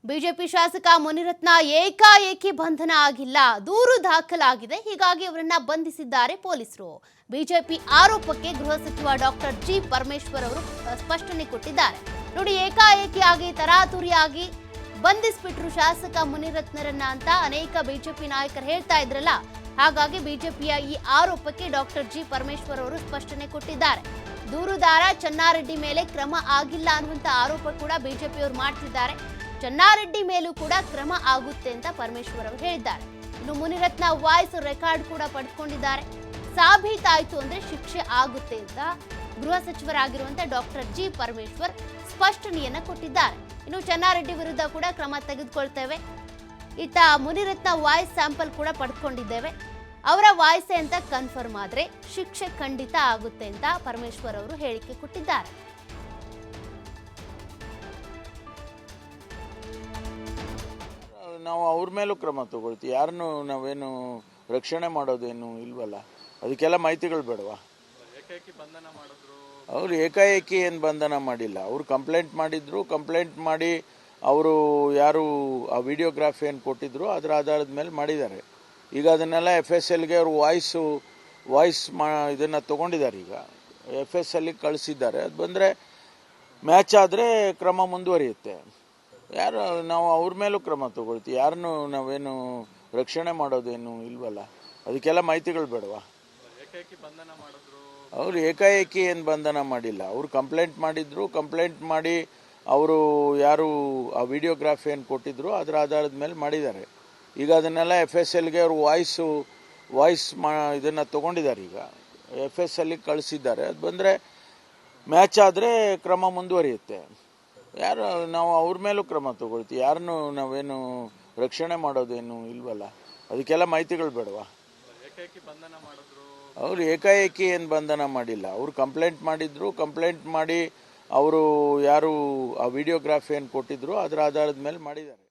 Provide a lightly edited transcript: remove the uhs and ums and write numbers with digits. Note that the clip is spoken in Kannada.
ಬಿಜೆಪಿ ಶಾಸಕ ಮುನಿರತ್ನ ಏಕಾಏಕಿ ಬಂಧನ ಆಗಿಲ್ಲ, ದೂರು ದಾಖಲಾಗಿದೆ. ಹೀಗಾಗಿ ಅವರನ್ನ ಬಂಧಿಸಿದ್ದಾರೆ ಪೊಲೀಸರು. ಬಿಜೆಪಿ ಆರೋಪಕ್ಕೆ ಗೃಹ ಸಚಿವ ಡಾಕ್ಟರ್ ಜಿ ಪರಮೇಶ್ವರ್ ಅವರು ಸ್ಪಷ್ಟನೆ ಕೊಟ್ಟಿದ್ದಾರೆ. ನೋಡಿ, ಏಕಾಏಕಿಯಾಗಿ ತರಾತುರಿಯಾಗಿ ಬಂಧಿಸಿಬಿಟ್ರು ಶಾಸಕ ಮುನಿರತ್ನರನ್ನ ಅಂತ ಅನೇಕ ಬಿಜೆಪಿ ನಾಯಕರು ಹೇಳ್ತಾ ಇದ್ರಲ್ಲ. ಹಾಗಾಗಿ ಬಿಜೆಪಿಯ ಈ ಆರೋಪಕ್ಕೆ ಡಾಕ್ಟರ್ ಜಿ ಪರಮೇಶ್ವರ್ ಅವರು ಸ್ಪಷ್ಟನೆ ಕೊಟ್ಟಿದ್ದಾರೆ. ದೂರುದಾರ ಚೆನ್ನಾರೆಡ್ಡಿ ಮೇಲೆ ಕ್ರಮ ಆಗಿಲ್ಲ ಅನ್ನುವಂತ ಆರೋಪ ಕೂಡ ಬಿಜೆಪಿಯವರು ಮಾಡ್ತಿದ್ದಾರೆ. ಚೆನ್ನಾರೆಡ್ಡಿ ಮೇಲೂ ಕೂಡ ಕ್ರಮ ಆಗುತ್ತೆ ಅಂತ ಪರಮೇಶ್ವರ್ ಅವರು ಹೇಳಿದ್ದಾರೆ. ಇನ್ನು ಮುನಿರತ್ನ ವಾಯ್ಸ್ ರೆಕಾರ್ಡ್ ಕೂಡ ಪಡೆದುಕೊಂಡಿದ್ದಾರೆ. ಸಾಬೀತಾಯಿತು ಅಂದ್ರೆ ಶಿಕ್ಷೆ ಆಗುತ್ತೆ ಅಂತ ಗೃಹ ಸಚಿವರಾಗಿರುವಂತಹ ಡಾಕ್ಟರ್ ಜಿ ಪರಮೇಶ್ವರ್ ಸ್ಪಷ್ಟನೆಯನ್ನ ಕೊಟ್ಟಿದ್ದಾರೆ. ಇನ್ನು ಚೆನ್ನಾರೆಡ್ಡಿ ವಿರುದ್ಧ ಕೂಡ ಕ್ರಮ ತೆಗೆದುಕೊಳ್ತೇವೆ. ಇತ್ತ ಮುನಿರತ್ನ ವಾಯ್ಸ್ ಸ್ಯಾಂಪಲ್ ಕೂಡ ಪಡೆದುಕೊಂಡಿದ್ದೇವೆ. ಅವರ ವಾಯ್ಸೆ ಅಂತ ಕನ್ಫರ್ಮ್ ಆದ್ರೆ ಶಿಕ್ಷೆ ಖಂಡಿತ ಆಗುತ್ತೆ ಅಂತ ಪರಮೇಶ್ವರ್ ಅವರು ಹೇಳಿಕೆ ಕೊಟ್ಟಿದ್ದಾರೆ. ನಾವು ಅವ್ರ ಮೇಲೂ ಕ್ರಮ ತಗೊಳ್ತೀವಿ. ಯಾರನ್ನು ನಾವೇನು ರಕ್ಷಣೆ ಮಾಡೋದೇನು ಇಲ್ವಲ್ಲ, ಅದಕ್ಕೆಲ್ಲ ಮಾಹಿತಿಗಳು ಬೇಡವಾ? ಅವ್ರು ಏಕಾಏಕಿ ಏನು ಬಂಧನ ಮಾಡಿಲ್ಲ. ಅವ್ರು ಕಂಪ್ಲೇಂಟ್ ಮಾಡಿದ್ರು. ಕಂಪ್ಲೇಂಟ್ ಮಾಡಿ ಅವರು ಯಾರು ಆ ವಿಡಿಯೋಗ್ರಾಫ್ ಏನು ಕೊಟ್ಟಿದ್ರು ಅದರ ಆಧಾರದ ಮೇಲೆ ಮಾಡಿದ್ದಾರೆ. ಈಗ ಅದನ್ನೆಲ್ಲ FSLಗೆ ಅವರು ವಾಯ್ಸ್ ಇದನ್ನು ತೊಗೊಂಡಿದ್ದಾರೆ. ಈಗ FSLಗೆ ಕಳಿಸಿದ್ದಾರೆ. ಅದು ಬಂದರೆ ಮ್ಯಾಚ್ ಆದರೆ ಕ್ರಮ ಮುಂದುವರಿಯುತ್ತೆ. ನಾವು ಅವ್ರ ಮೇಲೂ ಕ್ರಮ ತಗೊಳ್ತೀವಿ. ಯಾರನ್ನು ನಾವೇನು ರಕ್ಷಣೆ ಮಾಡೋದೇನು ಇಲ್ವಲ್ಲ, ಅದಕ್ಕೆಲ್ಲ ಮಾಹಿತಿಗಳು ಬೇಡವಾ? ಅವ್ರು ಏಕಾಏಕಿ ಏನು ಬಂಧನ ಮಾಡಿಲ್ಲ. ಅವ್ರು ಕಂಪ್ಲೇಂಟ್ ಮಾಡಿದ್ರು. ಕಂಪ್ಲೇಂಟ್ ಮಾಡಿ ಅವರು ಯಾರು ಆ ವಿಡಿಯೋಗ್ರಾಫ್ ಏನು ಕೊಟ್ಟಿದ್ರು ಅದರ ಆಧಾರದ ಮೇಲೆ ಮಾಡಿದ್ದಾರೆ. ಈಗ ಅದನ್ನೆಲ್ಲ FSLಗೆ ಅವರು ವಾಯ್ಸ್ ಇದನ್ನು ತೊಗೊಂಡಿದ್ದಾರೆ. ಈಗ FSLಗೆ ಕಳಿಸಿದ್ದಾರೆ. ಅದು ಬಂದರೆ ಮ್ಯಾಚ್ ಆದರೆ ಕ್ರಮ ಮುಂದುವರಿಯುತ್ತೆ. ನಾವು ಅವ್ರ ಮೇಲೂ ಕ್ರಮ ತಗೊಳ್ತೀವಿ. ಯಾರನ್ನು ನಾವೇನು ರಕ್ಷಣೆ ಮಾಡೋದೇನು ಇಲ್ವಲ್ಲ, ಅದಕ್ಕೆಲ್ಲ ಮಾಹಿತಿಗಳು ಬೇಡವಾ? ಅವ್ರು ಏಕಾಏಕಿ ಏನು ಬಂಧನ ಮಾಡಿಲ್ಲ. ಅವ್ರು ಕಂಪ್ಲೇಂಟ್ ಮಾಡಿದ್ರು. ಕಂಪ್ಲೇಂಟ್ ಮಾಡಿ ಅವರು ಯಾರು ಆ ವಿಡಿಯೋಗ್ರಾಫ್ ಏನು ಕೊಟ್ಟಿದ್ರು ಅದರ ಆಧಾರದ ಮೇಲೆ ಮಾಡಿದ್ದಾರೆ.